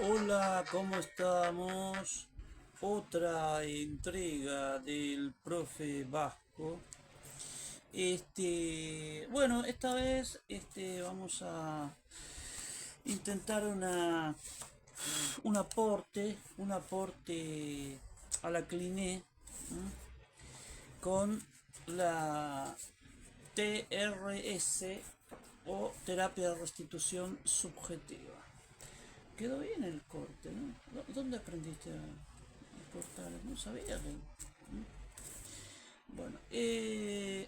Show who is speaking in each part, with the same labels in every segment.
Speaker 1: Hola, ¿cómo estamos? Otra entrega del profe Vasco. Bueno, esta vez vamos a intentar un aporte a la CLINE, ¿m? Con la TRS o terapia de restitución subjetiva. Quedó bien el corte, ¿no? ¿Dónde aprendiste a cortar? No sabía que... Bueno, el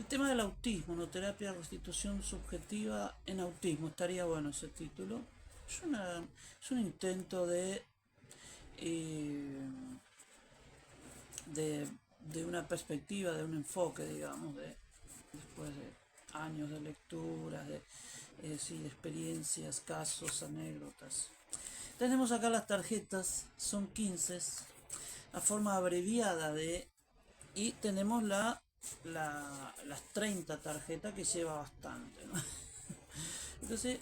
Speaker 1: tema del autismo, ¿no? Terapia de restitución subjetiva en autismo. Estaría bueno ese título. Es un intento eh, de una perspectiva, de un enfoque, digamos, después de años de lecturas, es decir, experiencias, casos, anécdotas. Tenemos acá las tarjetas, son 15, la forma abreviada y tenemos las 30 tarjetas que lleva bastante, ¿no? Entonces,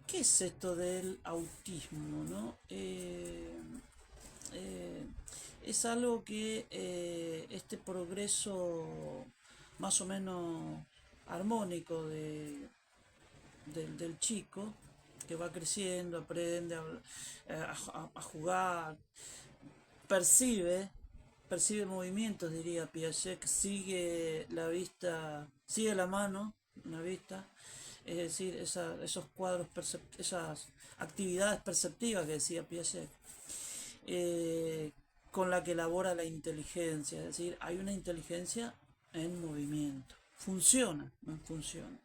Speaker 1: ¿qué es esto del autismo, no? Eh, es algo que este progreso más o menos armónico del chico que va creciendo, aprende a jugar, percibe, percibe movimientos, diría Piaget, sigue la vista, sigue la mano, una vista, es decir, esos cuadros, esas actividades perceptivas que decía Piaget, eh, con la que elabora la inteligencia, es decir, hay una inteligencia en movimiento, funciona, no funciona.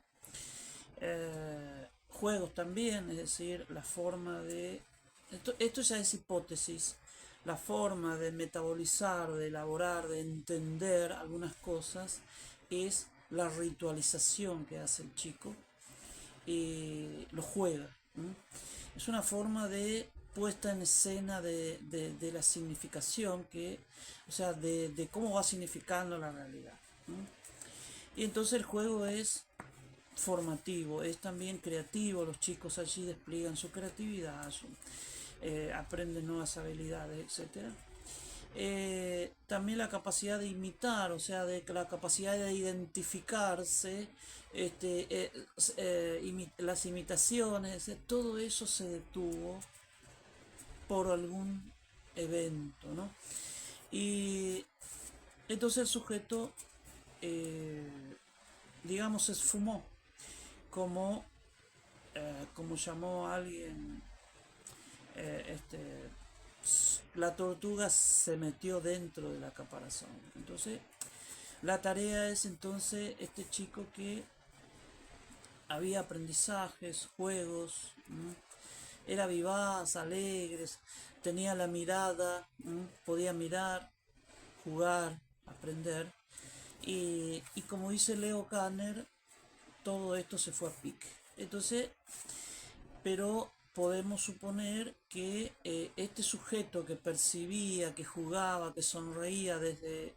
Speaker 1: Juegos también, es decir, la forma de... Esto ya es hipótesis, la forma de metabolizar, de elaborar, de entender algunas cosas es la ritualización que hace el chico y lo juega. ¿No? Es una forma de puesta en escena de la significación o sea, de cómo va significando la realidad. ¿No? Y entonces el juego es formativo, es también creativo, los chicos allí despliegan su creatividad, aprenden nuevas habilidades, etcétera. También la capacidad de imitar, o sea, la capacidad de identificarse, las imitaciones, todo eso se detuvo por algún evento, ¿no? Y entonces el sujeto, eh, digamos, se esfumó, como, como llamó a alguien, este, la tortuga se metió dentro de la caparazón. Entonces, la tarea es entonces este chico que había aprendizajes, juegos, ¿no? Era vivaz, alegre, tenía la mirada, ¿no? Podía mirar, jugar, aprender. Y como dice Leo Kanner, todo esto se fue a pique. Entonces, pero podemos suponer que este sujeto que percibía, que jugaba, que sonreía desde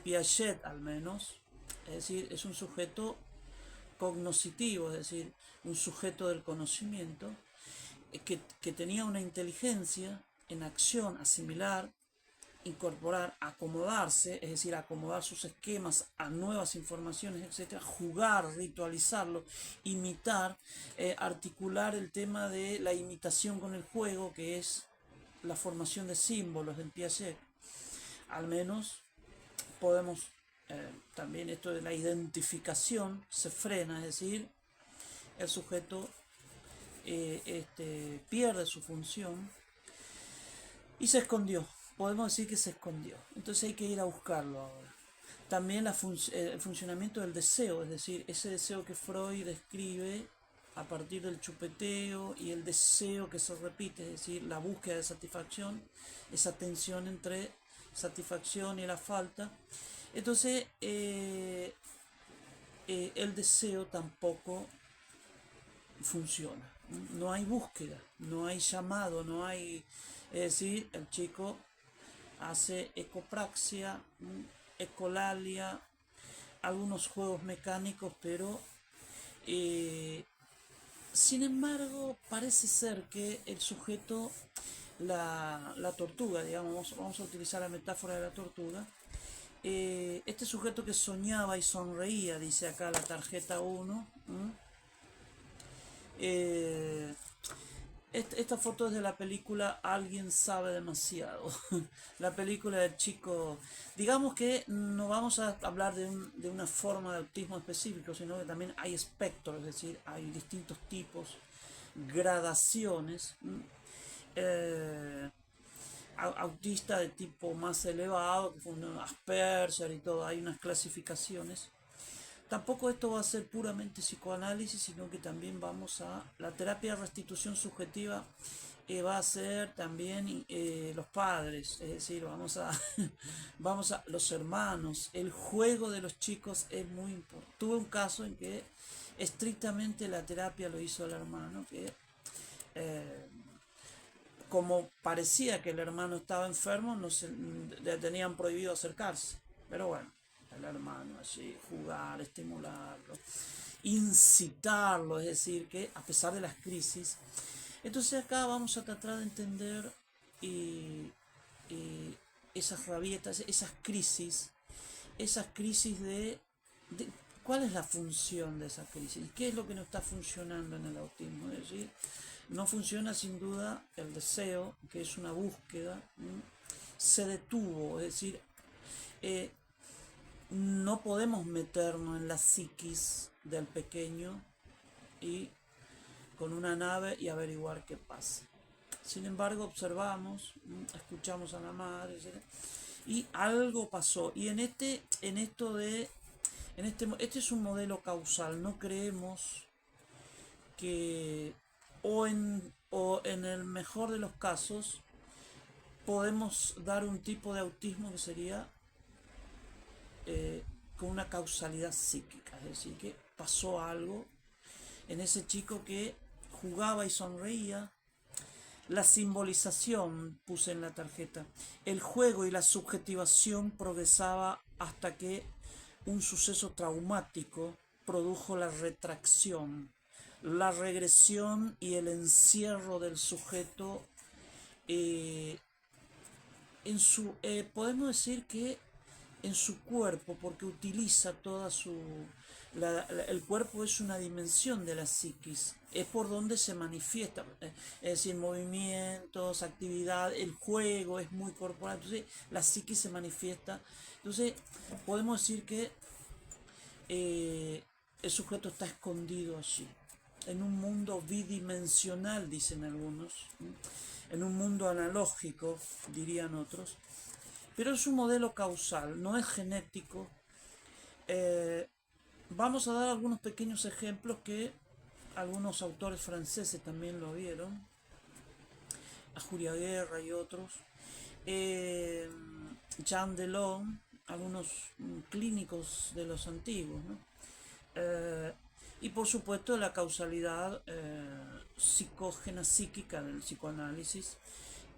Speaker 1: Piaget al menos, es decir, es un sujeto cognoscitivo, es decir, un sujeto del conocimiento, que tenía una inteligencia en acción, asimilar, incorporar, acomodarse, es decir, acomodar sus esquemas a nuevas informaciones, etcétera, jugar, ritualizarlo, imitar, articular el tema de la imitación con el juego, que es la formación de símbolos del Piaget. Al menos podemos, también esto de la identificación se frena, es decir, el sujeto pierde su función y se escondió. Podemos decir que se escondió. Entonces hay que ir a buscarlo ahora. También el funcionamiento del deseo, es decir, ese deseo que Freud describe a partir del chupeteo y el deseo que se repite, es decir, la búsqueda de satisfacción, esa tensión entre satisfacción y la falta. Entonces, el deseo tampoco funciona. No hay búsqueda, no hay llamado, no hay... Es decir, el chico hace ecopraxia, ecolalia, algunos juegos mecánicos, pero eh, Sin embargo, parece ser que el sujeto, la tortuga, digamos, vamos a utilizar la metáfora de la tortuga, este sujeto que soñaba y sonreía, dice acá la tarjeta 1, esta foto es de la película Alguien sabe demasiado. La película del chico. Digamos que no vamos a hablar de una forma de autismo específico, sino que también hay espectros, es decir, hay distintos tipos, gradaciones. Eh, Autista de tipo más elevado, que fue un Asperger y todo, hay unas clasificaciones. Tampoco esto va a ser puramente psicoanálisis, sino que también vamos a... La terapia de restitución subjetiva va a ser también los padres, es decir, vamos a, vamos a los hermanos. El juego de los chicos es muy importante. Tuve un caso en que estrictamente la terapia lo hizo el hermano, que eh, como parecía que el hermano estaba enfermo, no se, le tenían prohibido acercarse. Pero bueno, el hermano allí, jugar, estimularlo, incitarlo, es decir, que a pesar de las crisis, entonces acá vamos a tratar de entender y, y esas rabietas, esas crisis de cuál es la función de esa crisis, qué es lo que no está funcionando en el autismo, es decir, no funciona sin duda el deseo, que es una búsqueda, se detuvo, es decir, eh, no podemos meternos en la psiquis del pequeño y con una nave y averiguar qué pasa. Sin embargo, observamos, escuchamos a la madre, etc. Y algo pasó. Y en esto de, este es un modelo causal. No creemos que o en el mejor de los casos podemos dar un tipo de autismo que sería eh, con una causalidad psíquica, es decir, que pasó algo en ese chico que jugaba y sonreía. La simbolización, puse en la tarjeta, el juego y la subjetivación progresaba hasta que un suceso traumático produjo la retracción, la regresión y el encierro del sujeto eh, podemos decir que en su cuerpo, porque utiliza toda su... el cuerpo es una dimensión de la psiquis, es por donde se manifiesta, es decir, movimientos, actividad, el juego es muy corporal, entonces la psiquis se manifiesta, entonces podemos decir que eh, el sujeto está escondido allí, en un mundo bidimensional, dicen algunos, en un mundo analógico, dirían otros, pero es un modelo causal, no es genético. Eh, Vamos a dar algunos pequeños ejemplos que algunos autores franceses también lo vieron, a Julia Guerra y otros. Eh, Jean Delon, algunos clínicos de los antiguos, ¿no? Y por supuesto la causalidad psicógena psíquica del psicoanálisis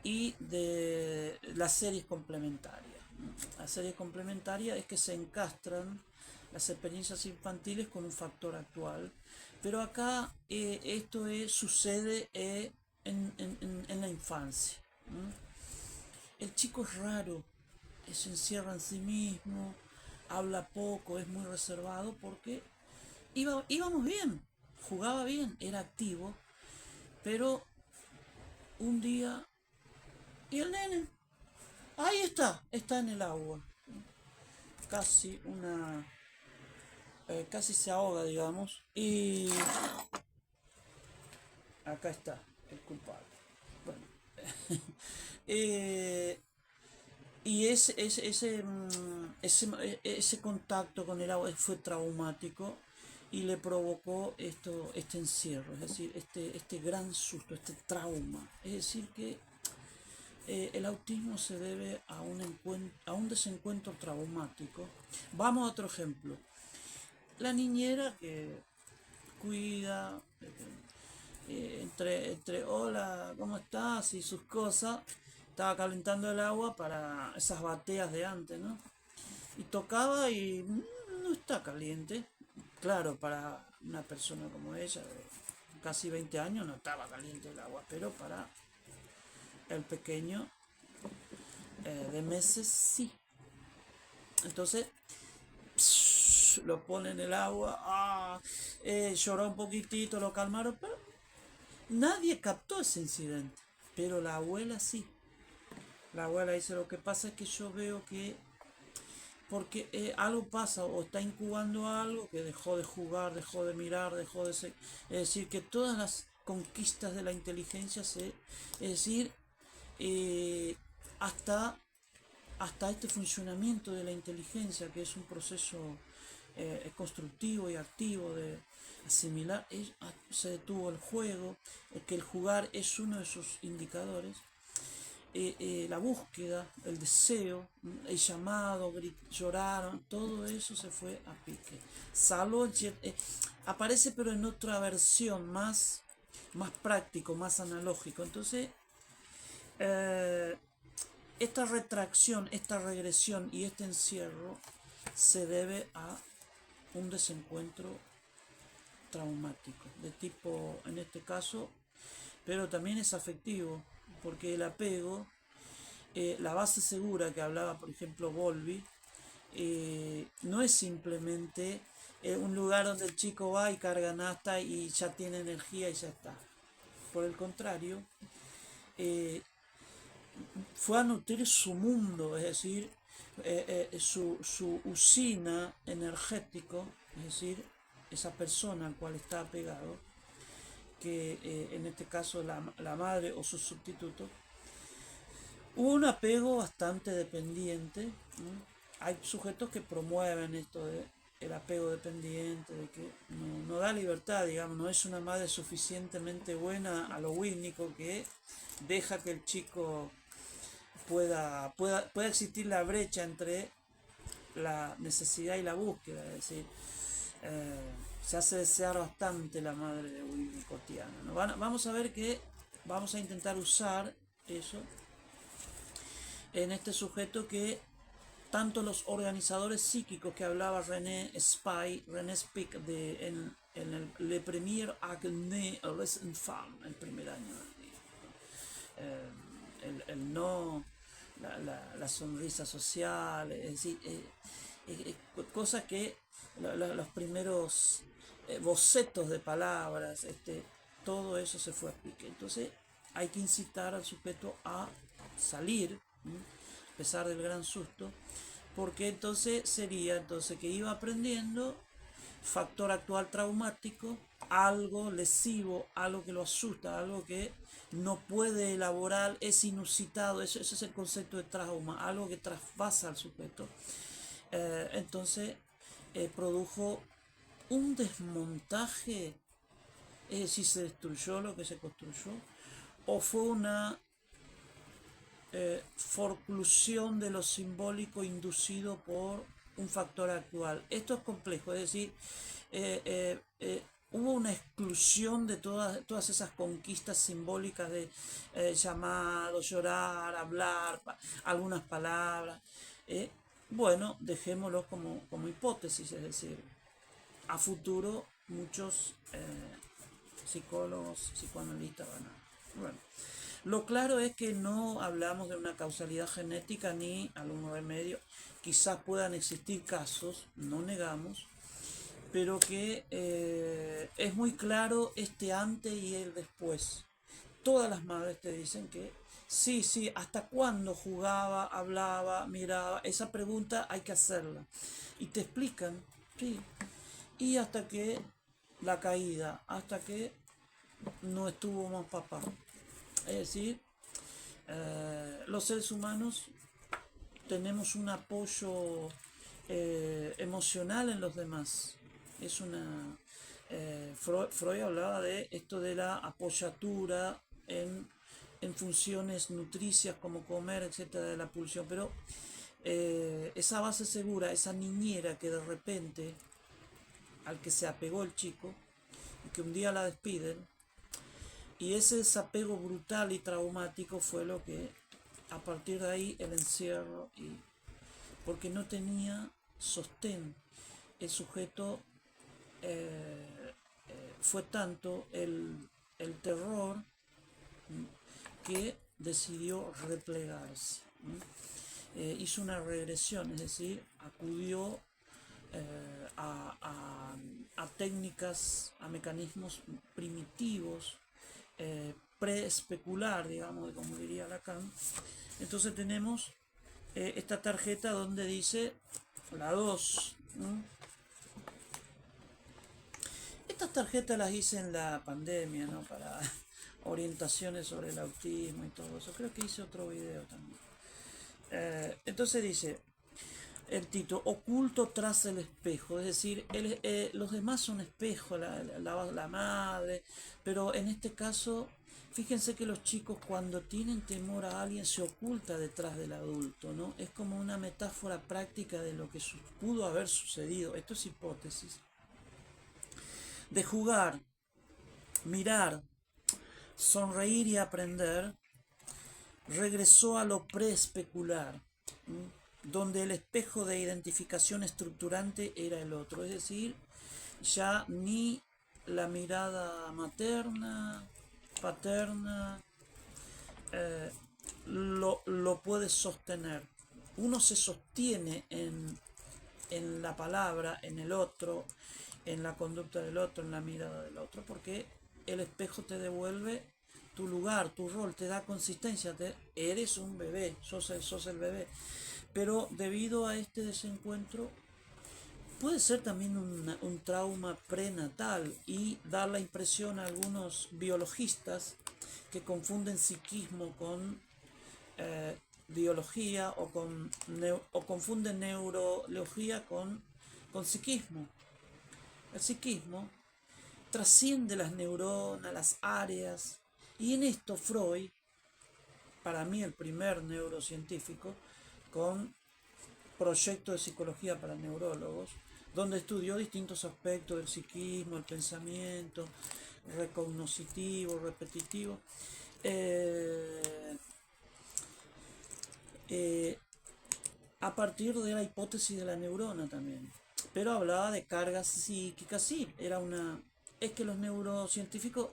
Speaker 1: y de las series complementarias. Las series complementarias es que se encastran las experiencias infantiles con un factor actual, pero acá sucede en la infancia. El chico es raro, se encierra en sí mismo, habla poco, es muy reservado porque íbamos bien, jugaba bien, era activo, pero un día... ¿Y el nene? Ahí está en el agua. Casi una... casi se ahoga, digamos. Y acá está, el culpable. Bueno. eh, y ese contacto con el agua fue traumático y le provocó este encierro, es decir, este gran susto, este trauma. Es decir, que el autismo se debe a un desencuentro traumático. Vamos a otro ejemplo. La niñera que cuida, entre hola, ¿cómo estás? Y sus cosas, estaba calentando el agua para esas bateas de antes, ¿no? Y tocaba y no está caliente. Claro, para una persona como ella, casi 20 años no estaba caliente el agua, pero para el pequeño de meses sí. Entonces lo pone en el agua, lloró un poquitito, lo calmaron, pero nadie captó ese incidente. Pero la abuela sí. La abuela dice, lo que pasa es que yo veo que porque algo pasa o está incubando algo que dejó de jugar, dejó de mirar, dejó de ser. Es decir, que todas las conquistas de la inteligencia es decir, eh, hasta, hasta este funcionamiento de la inteligencia, que es un proceso constructivo y activo de asimilar, se detuvo el juego, que el jugar es uno de sus indicadores, la búsqueda, el deseo, el llamado, lloraron, todo eso se fue a pique. Salvo, aparece pero en otra versión, más práctico, más analógico. Entonces, eh, esta retracción, esta regresión y este encierro se debe a un desencuentro traumático, de tipo, en este caso, pero también es afectivo, porque el apego, la base segura que hablaba, por ejemplo, Bowlby, no es simplemente un lugar donde el chico va y carga nafta y ya tiene energía y ya está. Por el contrario, eh, fue a nutrir su mundo, es decir, su usina energético, es decir, esa persona al cual está apegado, que en este caso la madre o su sustituto, hubo un apego bastante dependiente. Hay sujetos que promueven esto de el apego dependiente, de que no da libertad, digamos, no es una madre suficientemente buena a lo Winnicott que deja que el chico pueda existir la brecha entre la necesidad y la búsqueda, es decir, eh, se hace desear bastante la madre de Winnicottiana, ¿no? Vamos a ver que vamos a intentar usar eso en este sujeto que tanto los organizadores psíquicos que hablaba René Spik en el Premier Acné Les Enfants, el primer año, el no, la sonrisa social, es decir, cosas que los primeros bocetos de palabras, todo eso se fue a pique. Entonces hay que incitar al sujeto a salir, a pesar del gran susto, porque entonces sería que iba aprendiendo factor actual traumático, algo lesivo, algo que lo asusta, algo que no puede elaborar, es inusitado, eso es el concepto de trauma, algo que traspasa al sujeto. Entonces produjo un desmontaje, es decir, se destruyó lo que se construyó, o fue una forclusión de lo simbólico inducido por un factor actual. Esto es complejo, es decir, hubo una exclusión de todas esas conquistas simbólicas de llamado, llorar, hablar, algunas palabras. Bueno, dejémoslo como hipótesis, es decir, a futuro muchos psicólogos, psicoanalistas van a... Bueno, lo claro es que no hablamos de una causalidad genética ni algún remedio. Quizás puedan existir casos, no negamos, pero que es muy claro este antes y el después. Todas las madres te dicen que sí, hasta cuándo jugaba, hablaba, miraba. Esa pregunta hay que hacerla. Y te explican, sí. Y hasta que la caída, hasta que no estuvo más papá. Es decir, los seres humanos tenemos un apoyo emocional en los demás. Es una... Freud hablaba de esto de la apoyatura en funciones nutricias como comer, etcétera, de la pulsión, pero esa base segura, esa niñera que de repente al que se apegó el chico y que un día la despiden, y ese desapego brutal y traumático fue lo que a partir de ahí el encierro, y porque no tenía sostén el sujeto, fue tanto el terror que decidió replegarse. Hizo una regresión, es decir, acudió a técnicas, a mecanismos primitivos, pre-especular, digamos, como diría Lacan. Entonces tenemos esta tarjeta donde dice la 2. Estas tarjetas las hice en la pandemia, ¿no? Para orientaciones sobre el autismo y todo eso. Creo que hice otro video también. Entonces dice el título, oculto tras el espejo, es decir, los demás son espejos, la madre, pero en este caso, fíjense que los chicos cuando tienen temor a alguien se oculta detrás del adulto, ¿no? Es como una metáfora práctica de lo que pudo haber sucedido, esto es hipótesis, de jugar, mirar, sonreír y aprender, regresó a lo preespecular, donde el espejo de identificación estructurante era el otro, es decir, ya ni la mirada materna, paterna, lo puede sostener. Uno se sostiene en la palabra, en el otro, en la conducta del otro, en la mirada del otro, porque el espejo te devuelve tu lugar, tu rol, te da consistencia, eres un bebé, sos el bebé. Pero debido a este desencuentro, puede ser también un trauma prenatal y dar la impresión a algunos biologistas que confunden psiquismo con biología o confunden neurología con psiquismo. El psiquismo trasciende las neuronas, las áreas, y en esto Freud, para mí el primer neurocientífico, con proyecto de psicología para neurólogos, donde estudió distintos aspectos del psiquismo, el pensamiento, recognoscitivo, repetitivo, a partir de la hipótesis de la neurona también. Pero hablaba de cargas psíquicas, sí, es que los neurocientíficos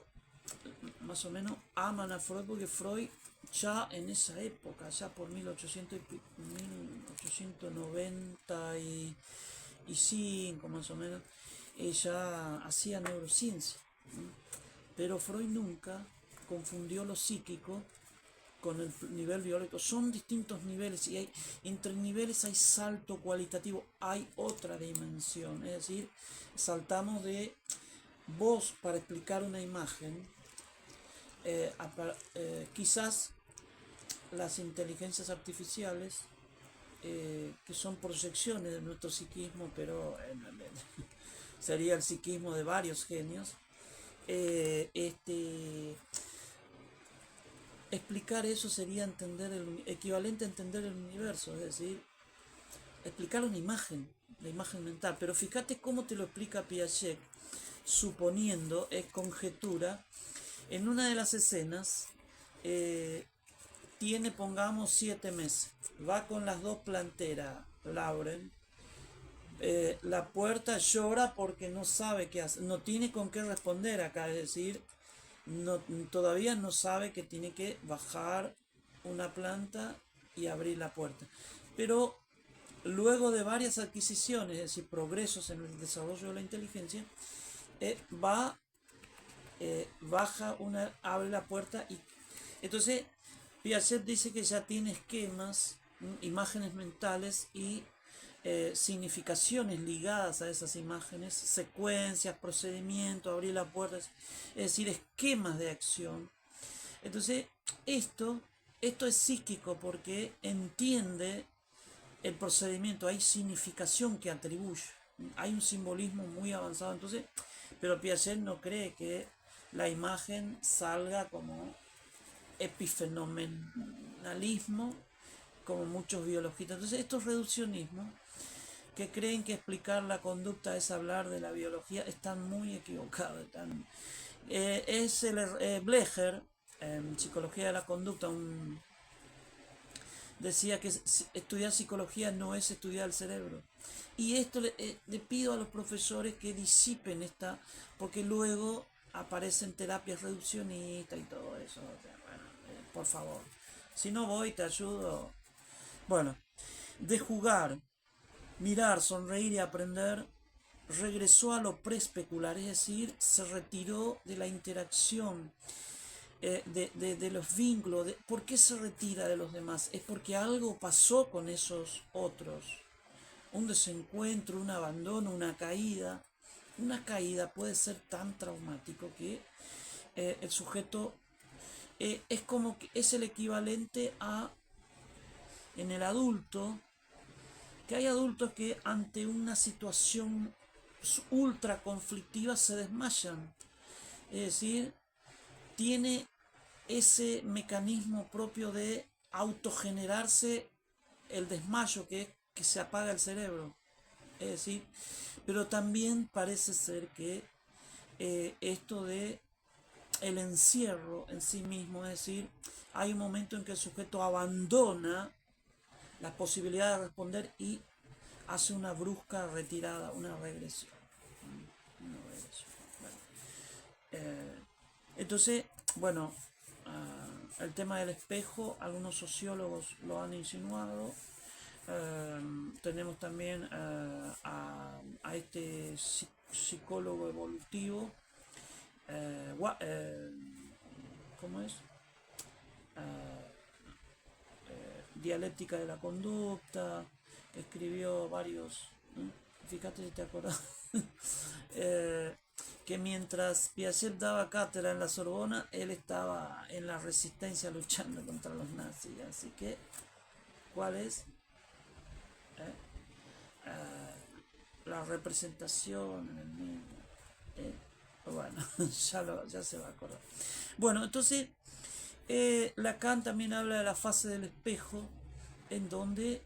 Speaker 1: más o menos aman a Freud porque Freud ya en esa época, ya por 1895 más o menos, ella hacía neurociencia. Pero Freud nunca confundió lo psíquico con el nivel biológico. Son distintos niveles y entre niveles hay salto cualitativo, hay otra dimensión. Es decir, saltamos de vos para explicar una imagen. Quizás las inteligencias artificiales, que son proyecciones de nuestro psiquismo, pero sería el psiquismo de varios genios, explicar eso sería entender equivalente a entender el universo, es decir, explicar una imagen, la imagen mental. Pero fíjate cómo te lo explica Piaget, suponiendo, es conjetura. En una de las escenas tiene, pongamos, 7 meses. Va con las dos planteras, Lauren. La puerta llora porque no sabe qué hacer. No tiene con qué responder acá. Es decir, todavía no sabe que tiene que bajar una planta y abrir la puerta. Pero luego de varias adquisiciones, es decir, progresos en el desarrollo de la inteligencia, baja abre la puerta y entonces Piaget dice que ya tiene esquemas, imágenes mentales y significaciones ligadas a esas imágenes, secuencias, procedimientos, abrir la puerta, es decir, esquemas de acción. Entonces esto es psíquico porque entiende el procedimiento, hay significación que atribuye, hay un simbolismo muy avanzado. Entonces, pero Piaget no cree que la imagen salga como epifenomenalismo, como muchos biologistas. Entonces, estos reduccionismos que creen que explicar la conducta es hablar de la biología están muy equivocados. Es Blecher, en Psicología de la Conducta, un decía que estudiar psicología no es estudiar el cerebro. Y esto le pido a los profesores que disipen esta, porque luego aparecen terapias reduccionistas y todo eso. O sea, bueno, por favor, si no voy, te ayudo. Bueno, de jugar, mirar, sonreír y aprender, regresó a lo preespecular, es decir, se retiró de la interacción, de los vínculos. ¿Por qué se retira de los demás? Es porque algo pasó con esos otros. Un desencuentro, un abandono, una caída. Una caída puede ser tan traumático que el sujeto es como que es el equivalente a en el adulto, que hay adultos que ante una situación ultra conflictiva se desmayan. Es decir, tiene ese mecanismo propio de autogenerarse el desmayo, que es que se apaga el cerebro. Es decir, pero también parece ser que esto de el encierro en sí mismo, es decir, hay un momento en que el sujeto abandona la posibilidad de responder y hace una brusca retirada, una regresión. Una regresión. Bueno, eh, entonces, bueno, el tema del espejo, algunos sociólogos lo han insinuado. Tenemos también a este psicólogo evolutivo, ¿cómo es? Dialéctica de la conducta, que escribió varios, ¿no? Fíjate si te acordás, eh, que mientras Piaget daba cátedra en la Sorbona, él estaba en la resistencia luchando contra los nazis. Así que, ¿cuál es? La representación en el mismo. Eh, bueno, ya se va a acordar. Bueno, entonces, Lacan también habla de la fase del espejo, en donde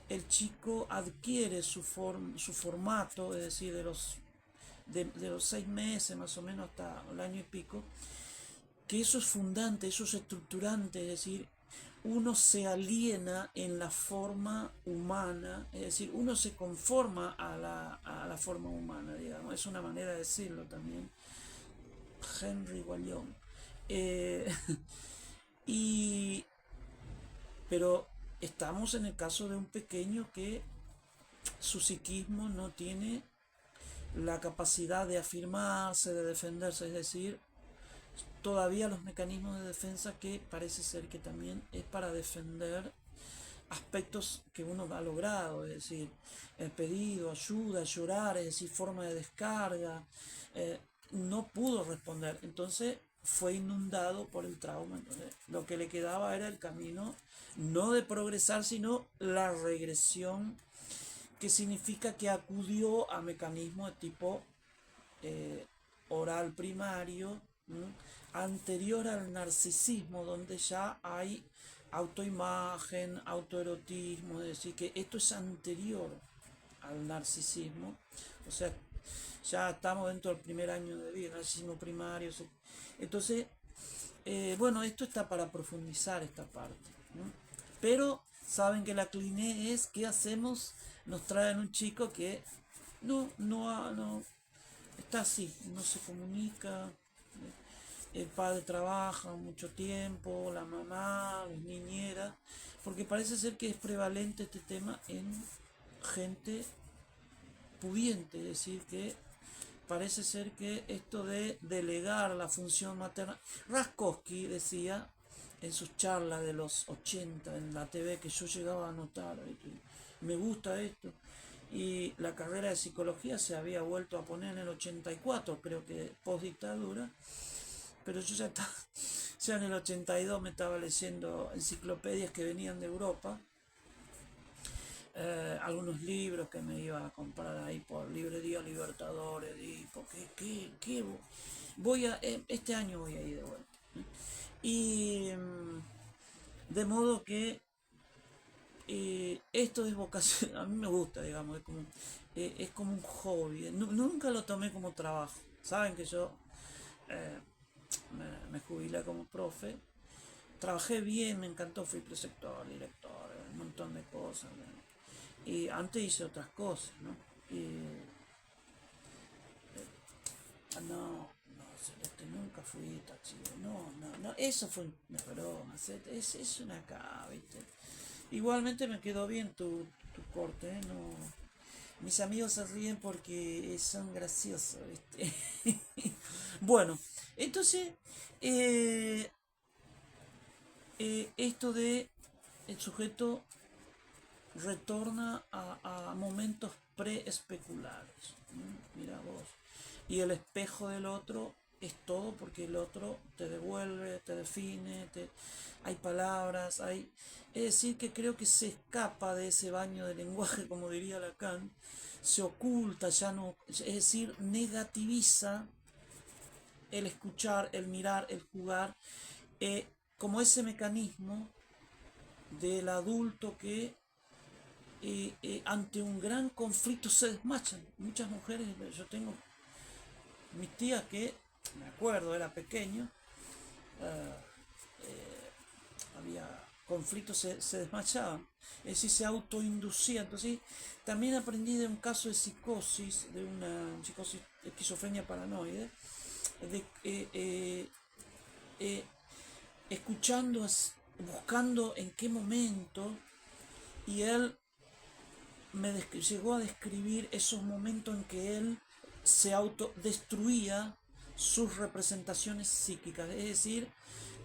Speaker 1: el chico adquiere su formato, es decir, de los 6 meses más o menos hasta el año y pico, que eso es fundante, eso es estructurante, es decir, uno se aliena en la forma humana, es decir, uno se conforma a la forma humana, digamos, es una manera de decirlo también. Henry Wallon. Eh, y, pero estamos en el caso de un pequeño que su psiquismo no tiene la capacidad de afirmarse, de defenderse, es decir, todavía los mecanismos de defensa que parece ser que también es para defender aspectos que uno ha logrado, es decir, el pedido, ayuda, llorar, es decir, forma de descarga, eh, no pudo responder, entonces fue inundado por el trauma, entonces lo que le quedaba era el camino no de progresar, sino la regresión, que significa que acudió a mecanismos de tipo eh, oral primario, ¿m? Anterior al narcisismo, donde ya hay autoimagen, autoerotismo, es decir, que esto es anterior al narcisismo, o sea, ya estamos dentro del primer año de vida, narcisismo primario, entonces, bueno, esto está para profundizar esta parte, ¿no? Pero saben que la cliné es, ¿qué hacemos? Nos traen un chico que no está así, no se comunica, el padre trabaja mucho tiempo, la mamá, las niñeras, porque parece ser que es prevalente este tema en gente pudiente, es decir, que parece ser que esto de delegar la función materna, Raskowski decía en sus charlas de los 80 en la TV, que yo llegaba a notar, me gusta esto, y la carrera de psicología se había vuelto a poner en el 84, creo que post dictadura, pero yo ya en el 82 me estaba leyendo enciclopedias que venían de Europa, algunos libros que me iba a comprar ahí por Librería Libertadores, y porque voy este año voy a ir de vuelta. Y de modo que esto es vocación, a mí me gusta, digamos, es como un hobby, nunca lo tomé como trabajo. Saben que yo eh, me jubilé como profe, trabajé bien, me encantó, fui preceptor, director, un montón de cosas, ¿no? Y antes hice otras cosas, ¿no? Y no, Celeste, nunca fui tachido, no, eso fue una broma, es una acá, ¿viste? Igualmente me quedó bien tu corte, ¿eh? No, mis amigos se ríen porque son graciosos, ¿viste? Bueno, entonces, eh, esto de el sujeto retorna a momentos preespeculares. Mira vos. Y el espejo del otro es todo porque el otro te devuelve, te define, hay palabras, hay... Es decir, que creo que se escapa de ese baño de lenguaje, como diría Lacan, se oculta, ya no... Es decir, negativiza el escuchar, el mirar, el jugar, como ese mecanismo del adulto que ante un gran conflicto se desmachan. Muchas mujeres, yo tengo mis tías que, me acuerdo, era pequeño, eh, había conflictos, se desmayaban, es decir, se autoinducían. Entonces, también aprendí de un caso de psicosis, de una psicosis, esquizofrenia paranoide, de, eh, escuchando, buscando en qué momento, y él llegó a describir esos momentos en que él se autodestruía sus representaciones psíquicas, es decir,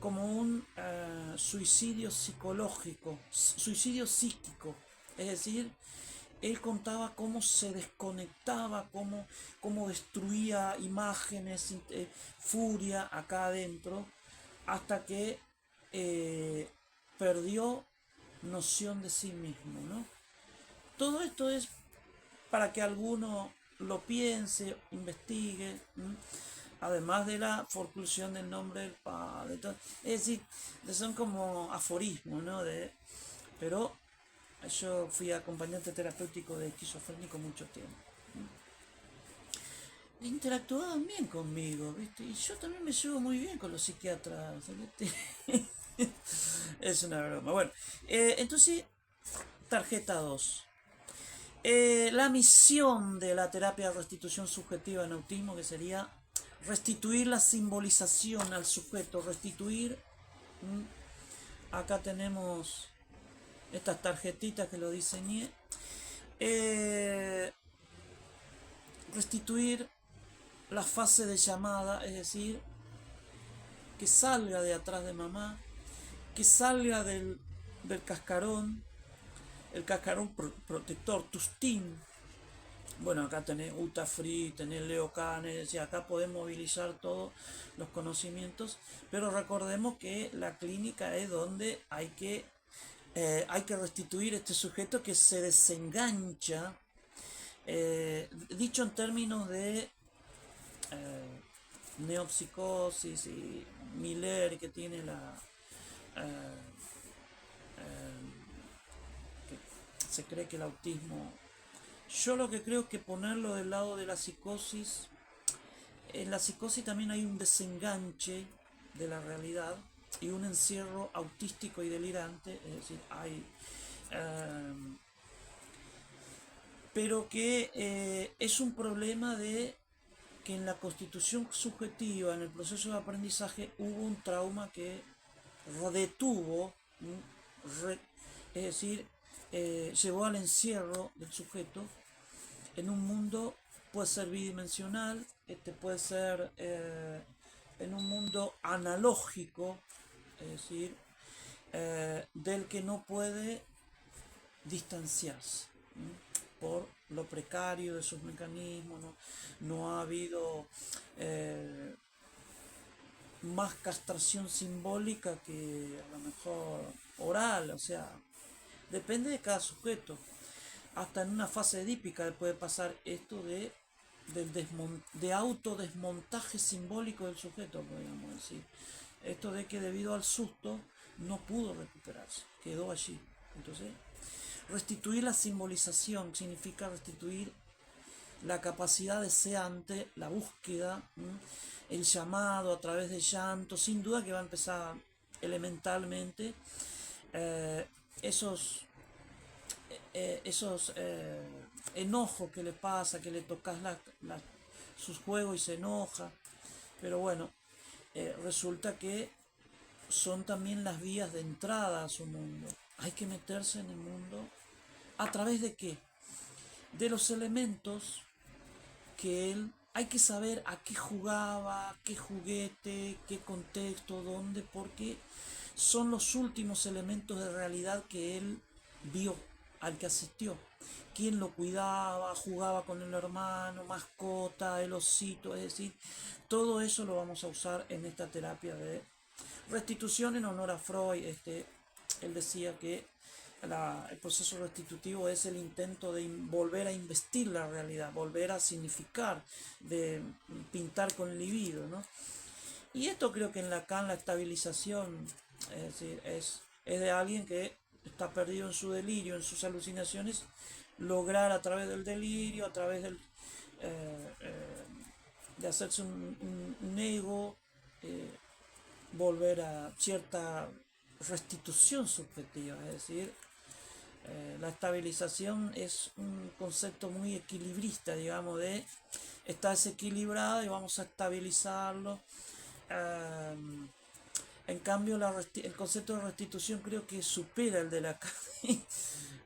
Speaker 1: como un suicidio psicológico, suicidio psíquico, es decir, él contaba cómo se desconectaba, cómo destruía imágenes, furia acá adentro, hasta que eh, perdió noción de sí mismo, ¿no? Todo esto es para que alguno lo piense, investigue, ¿m? Además de la forclusión del nombre del Padre. Es decir, son como aforismos, ¿no? Pero yo fui acompañante terapéutico de esquizofrénico mucho tiempo. Interactuaban bien conmigo, ¿viste? Y yo también me llevo muy bien con los psiquiatras, ¿viste? Es una broma. Bueno, entonces, tarjeta 2. La misión de la terapia de restitución subjetiva en autismo, que sería restituir la simbolización al sujeto, restituir, acá tenemos estas tarjetitas que lo diseñé, eh, restituir la fase de llamada, es decir, que salga de atrás de mamá, que salga del cascarón, el cascarón protector, Tustin. Bueno, acá tenés Uta Free, tenés Leo Canes, y acá podés movilizar todos los conocimientos, pero recordemos que la clínica es donde hay que restituir este sujeto que se desengancha, dicho en términos de neopsicosis y Miller, que tiene eh, que se cree que el autismo... Yo lo que creo es que ponerlo del lado de la psicosis, en la psicosis también hay un desenganche de la realidad y un encierro autístico y delirante, es decir, hay... eh, pero que es un problema de que en la constitución subjetiva, en el proceso de aprendizaje, hubo un trauma que detuvo, re, es decir, llevó al encierro del sujeto en un mundo, puede ser bidimensional, puede ser en un mundo analógico, es decir, del que no puede distanciarse, ¿no? Por lo precario de sus mecanismos, no ha habido más castración simbólica que a lo mejor oral, o sea, depende de cada sujeto. Hasta en una fase edípica puede pasar esto de autodesmontaje simbólico del sujeto, podríamos decir. Esto de que debido al susto no pudo recuperarse, quedó allí. Entonces, restituir la simbolización significa restituir la capacidad deseante, la búsqueda, el llamado a través de llanto, sin duda que va a empezar elementalmente esos, esos enojos que le pasa, que le tocas sus juegos y se enoja. Pero bueno, resulta que son también las vías de entrada a su mundo. Hay que meterse en el mundo. ¿A través de qué? De los elementos que él... Hay que saber a qué jugaba, qué juguete, qué contexto, dónde, porque son los últimos elementos de realidad que él vio, al que asistió. Quién lo cuidaba, jugaba con el hermano, mascota, el osito, es decir, todo eso lo vamos a usar en esta terapia de restitución en honor a Freud. Él decía que el proceso restitutivo es el intento de volver a investir la realidad, volver a significar, de pintar con libido, ¿no? Y esto creo que en Lacan la estabilización es decir, es de alguien que está perdido en su delirio, en sus alucinaciones, lograr a través del delirio, a través eh, eh, de hacerse un ego, eh, volver a cierta restitución subjetiva, es decir, la estabilización es un concepto muy equilibrista, digamos, de está desequilibrado y vamos a estabilizarlo. Eh, en cambio, el concepto de restitución creo que supera el de Lacan.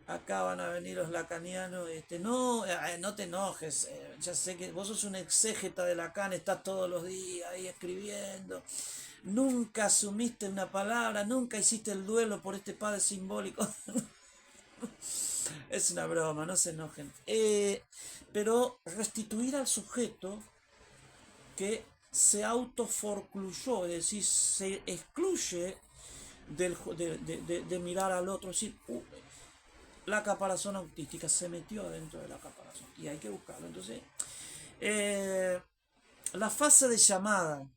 Speaker 1: Acá van a venir los lacanianos, no, no te enojes, ya sé que vos sos un exégeta de Lacan, estás todos los días ahí escribiendo, nunca asumiste una palabra, nunca hiciste el duelo por este padre simbólico. Es una broma, no se enojen. Pero restituir al sujeto que se autoforcluyó, es decir, se excluye de mirar al otro, es decir, la caparazón autística se metió dentro de la caparazón y hay que buscarlo. Entonces, eh, la fase de llamada,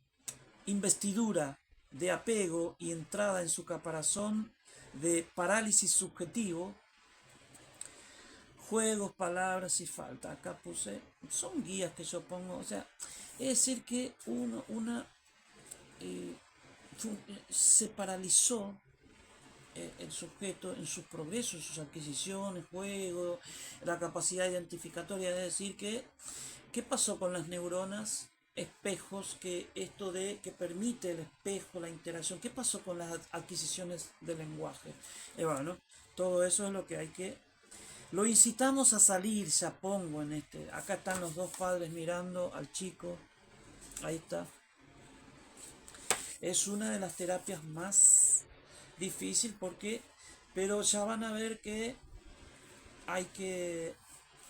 Speaker 1: investidura, de apego y entrada en su caparazón de parálisis subjetivo, juegos, palabras y falta. Acá puse, son guías que yo pongo, o sea, es decir que eh, se paralizó el sujeto en sus progresos, en sus adquisiciones, juegos, la capacidad identificatoria, es decir que, ¿qué pasó con las neuronas? Espejos, que esto de que permite el espejo, la interacción, ¿qué pasó con las adquisiciones de lenguaje? Bueno, todo eso es lo que hay que lo incitamos a salir, ya pongo en este. Acá están los dos padres mirando al chico. Ahí está. Es una de las terapias más difíciles porque, pero ya van a ver que hay que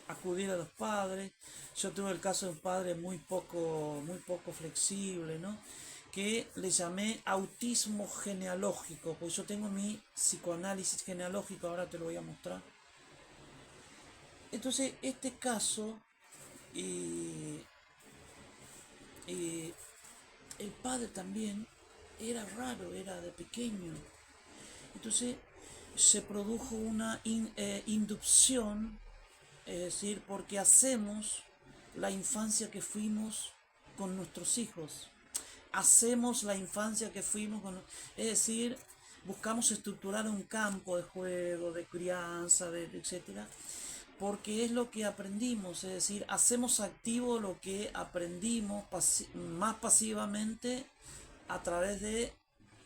Speaker 1: acudir a los padres. Yo tuve el caso de un padre muy poco flexible, ¿no? Que le llamé autismo genealógico, pues yo tengo mi psicoanálisis genealógico, ahora te lo voy a mostrar. Entonces, este caso, eh, eh, el padre también era raro, era de pequeño. Entonces, se produjo una inducción, es decir, porque hacemos la infancia que fuimos con nuestros hijos. Hacemos la infancia que fuimos con... Es decir, buscamos estructurar un campo de juego, de crianza, etcétera, porque es lo que aprendimos, es decir, hacemos activo lo que aprendimos más pasivamente a través de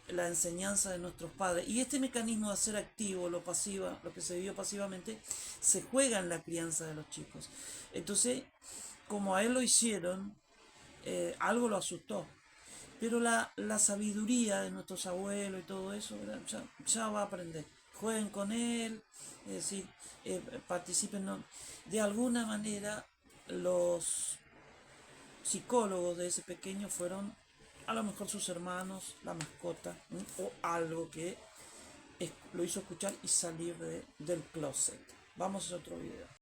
Speaker 1: la enseñanza de nuestros padres. Y este mecanismo de hacer activo lo que se vivió pasivamente, se juega en la crianza de los chicos. Entonces, como a él lo hicieron, algo lo asustó. Pero la sabiduría de nuestros abuelos y todo eso, ya va a aprender. Jueguen con él, es decir, participen. ¿No? De alguna manera, los psicólogos de ese pequeño fueron a lo mejor sus hermanos, la mascota, o algo que lo hizo escuchar y salir del closet. Vamos a otro video.